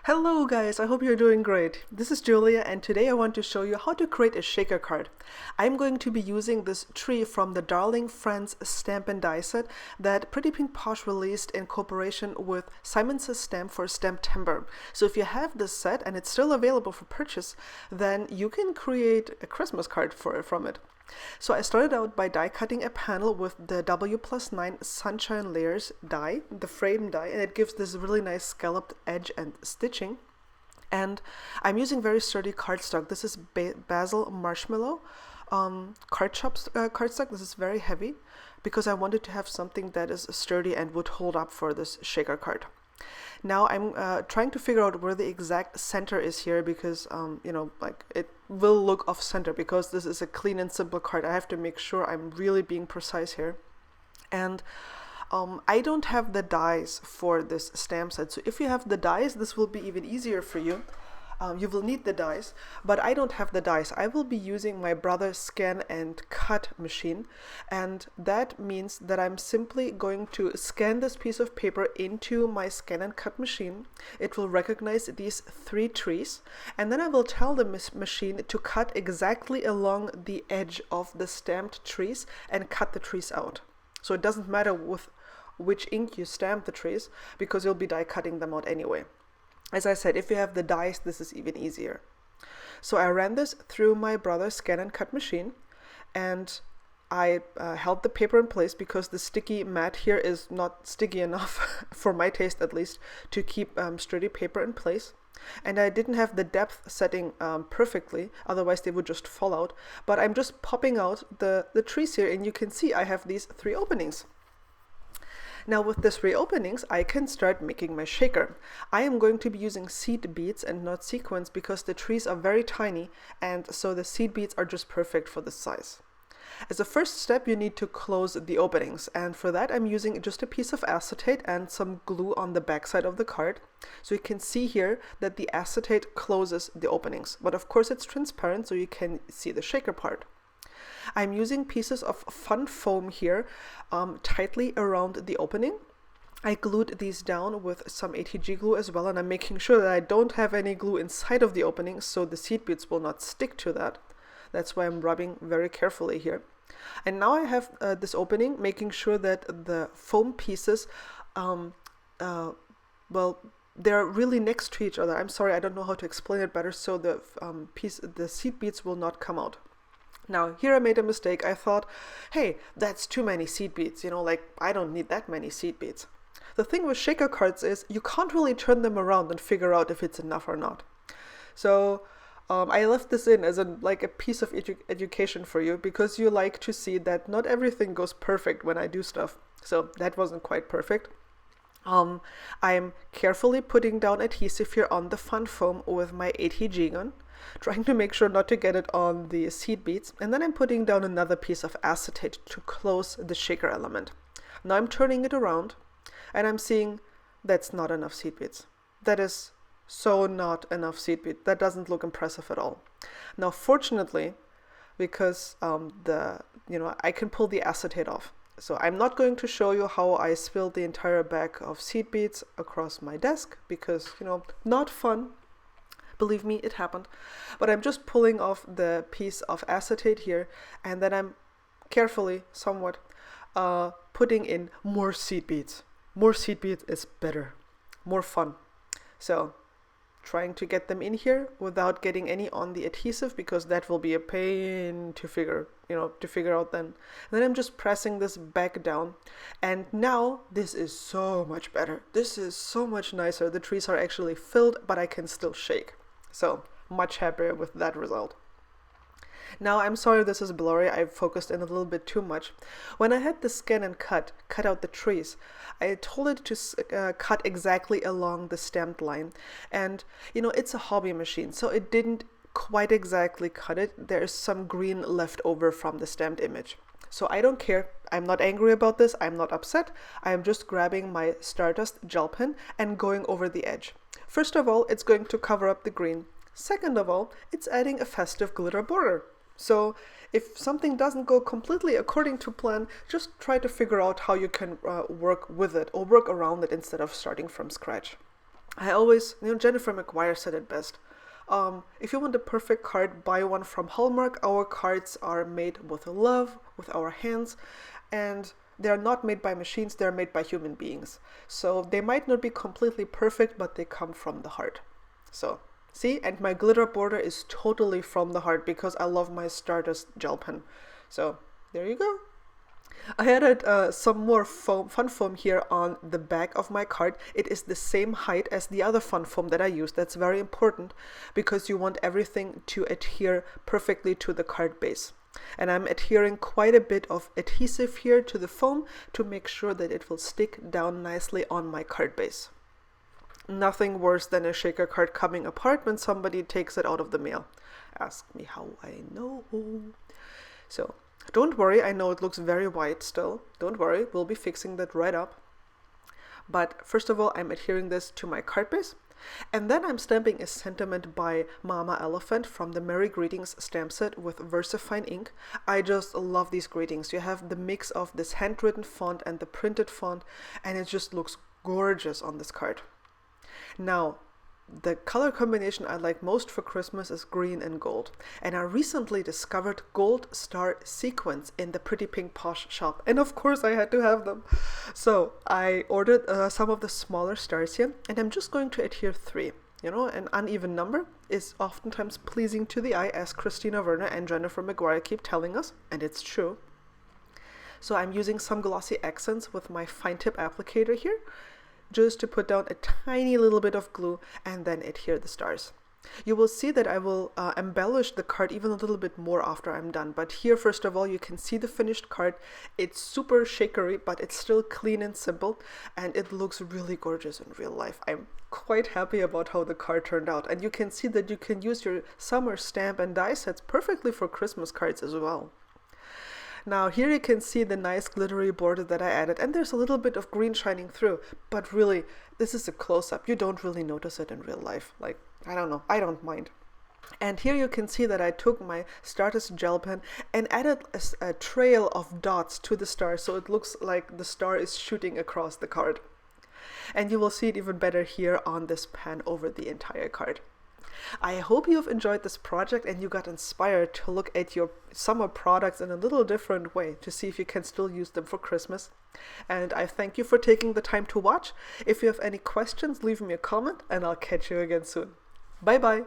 Hello guys, I hope you're doing great. This is Julia and today I want to show you how to create a shaker card. I'm going to be using this tree from the Darling Friends stamp and die set that Pretty Pink Posh released in cooperation with Simon Says Stamp for Stamptember. So if you have this set and it's still available for purchase, then you can create a Christmas card from it. So I started out by die cutting a panel with the W+9 Sunshine Layers die, the frame die, and it gives this really nice scalloped edge and stitching. And I'm using very sturdy cardstock. This is Basil Marshmallow cardstock. This is very heavy because I wanted to have something that is sturdy and would hold up for this shaker card. Now I'm trying to figure out where the exact center is here because, it will look off center because this is a clean and simple card. I have to make sure I'm really being precise here. And I don't have the dies for this stamp set. So if you have the dies, this will be even easier for you. You will need the dies, but I don't have the dies. I will be using my brother's scan and cut machine, and that means that I'm simply going to scan this piece of paper into my scan and cut machine. It will recognize these three trees, and then I will tell the machine to cut exactly along the edge of the stamped trees and cut the trees out. So it doesn't matter with which ink you stamp the trees because you'll be die cutting them out anyway. As I said, if you have the dies, this is even easier. So I ran this through my brother's scan and cut machine, and I held the paper in place because the sticky mat here is not sticky enough, for my taste at least, to keep sturdy paper in place. And I didn't have the depth setting perfectly, otherwise they would just fall out. But I'm just popping out the trees here, and you can see I have these three openings. Now with these three openings, I can start making my shaker. I am going to be using seed beads and not sequins because the trees are very tiny, and so the seed beads are just perfect for this size. As a first step, you need to close the openings, and for that I'm using just a piece of acetate and some glue on the back side of the card. So you can see here that the acetate closes the openings, but of course it's transparent so you can see the shaker part. I'm using pieces of fun foam here tightly around the opening. I glued these down with some ATG glue as well, and I'm making sure that I don't have any glue inside of the opening so the seed beads will not stick to that. That's why I'm rubbing very carefully here. And now I have this opening, making sure that the foam pieces, they're really next to each other. I'm sorry, I don't know how to explain it better, so the seed beads will not come out. Now, here I made a mistake. I thought, hey, that's too many seed beads, I don't need that many seed beads. The thing with shaker cards is you can't really turn them around and figure out if it's enough or not. So I left this in as a piece of education for you because you like to see that not everything goes perfect when I do stuff. So that wasn't quite perfect. I'm carefully putting down adhesive here on the fun foam with my ATG gun, trying to make sure not to get it on the seed beads, and then I'm putting down another piece of acetate to close the shaker element. Now I'm turning it around, and I'm seeing that's not enough seed beads. That is so not enough seed bead. That doesn't look impressive at all. Now fortunately, because I can pull the acetate off. So I'm not going to show you how I spilled the entire bag of seed beads across my desk because, not fun. Believe me, it happened. But I'm just pulling off the piece of acetate here, and then I'm carefully, somewhat, putting in more seed beads. More seed beads is better, more fun. So trying to get them in here without getting any on the adhesive because that will be a pain to figure out then. And then I'm just pressing this back down, and now this is so much better. This is so much nicer. The trees are actually filled, but I can still shake. So much happier with that result. Now I'm sorry this is blurry, I've focused in a little bit too much. When I had the scan and cut out the trees, I told it to cut exactly along the stamped line. And it's a hobby machine, so it didn't quite exactly cut it. There's some green left over from the stamped image. So I don't care, I'm not angry about this, I'm not upset. I'm just grabbing my Stardust gel pen and going over the edge. First of all, it's going to cover up the green. Second of all, it's adding a festive glitter border. So if something doesn't go completely according to plan, just try to figure out how you can work with it or work around it instead of starting from scratch. I always, Jennifer McGuire said it best. If you want the perfect card, buy one from Hallmark. Our cards are made with love, with our hands, and they're not made by machines, they're made by human beings. So they might not be completely perfect, but they come from the heart. So, see, and my glitter border is totally from the heart because I love my Stardust gel pen. So, there you go. I added some more fun foam here on the back of my card. It is the same height as the other fun foam that I used. That's very important because you want everything to adhere perfectly to the card base. And I'm adhering quite a bit of adhesive here to the foam to make sure that it will stick down nicely on my card base. Nothing worse than a shaker card coming apart when somebody takes it out of the mail. Ask me how I know. So, don't worry, I know it looks very white still. Don't worry, we'll be fixing that right up. But first of all, I'm adhering this to my card base. And then I'm stamping a sentiment by Mama Elephant from the Merry Greetings stamp set with VersaFine ink. I just love these greetings. You have the mix of this handwritten font and the printed font, and it just looks gorgeous on this card. Now, the color combination I like most for Christmas is green and gold. And I recently discovered gold star sequins in the Pretty Pink Posh shop. And of course I had to have them. So I ordered some of the smaller stars here, and I'm just going to adhere 3. An uneven number is oftentimes pleasing to the eye, as Christina Werner and Jennifer McGuire keep telling us, and it's true. So I'm using some glossy accents with my fine tip applicator here, just to put down a tiny little bit of glue and then adhere the stars. You will see that I will embellish the card even a little bit more after I'm done. But here, first of all, you can see the finished card. It's super shakery, but it's still clean and simple, and it looks really gorgeous in real life. I'm quite happy about how the card turned out. And you can see that you can use your summer stamp and die sets perfectly for Christmas cards as well. Now here you can see the nice glittery border that I added, and there's a little bit of green shining through, but really, this is a close-up. You don't really notice it in real life. Like, I don't know, I don't mind. And here you can see that I took my Stardust gel pen and added a trail of dots to the star, so it looks like the star is shooting across the card. And you will see it even better here on this pan over the entire card. I hope you've enjoyed this project and you got inspired to look at your summer products in a little different way to see if you can still use them for Christmas. And I thank you for taking the time to watch. If you have any questions, leave me a comment and I'll catch you again soon. Bye bye!